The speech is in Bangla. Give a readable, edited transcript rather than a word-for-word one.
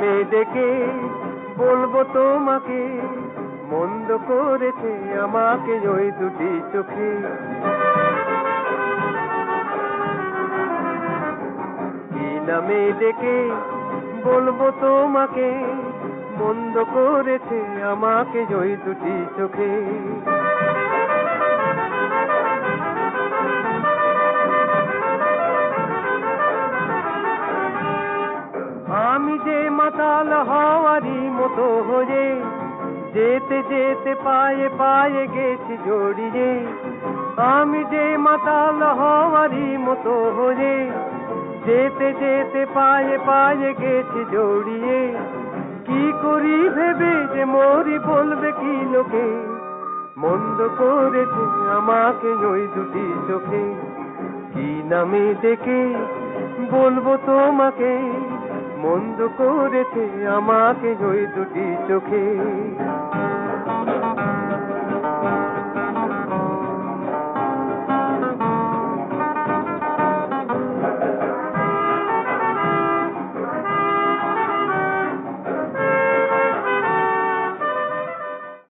নামে ডেকে বলবো তোমাকে, মন্দ করেছে আমাকে ওই দুটি চোখে। কি নামে ডেকে বলবো তোমাকে, মন্দ করেছে আমাকে ওই দুটি চোখে। আমি যে মাতাল হওয়ারই মতো হয়ে, যেতে যেতে পায়ে পায়ে গেছি জড়িয়ে। আমি যে মাতাল হওয়ারই মতো হয়ে, যেতে যেতে পায়ে পায়ে গেছি জড়িয়ে। কি করি ভেবে যে মরি বলবে কি লোকে, মন্দ করেছে আমাকে ওই দুটি চোখে। কি নামে ডেকে বলবো তোমাকে, মন্দ করেছে আমাকে ওই দুটি চোখে।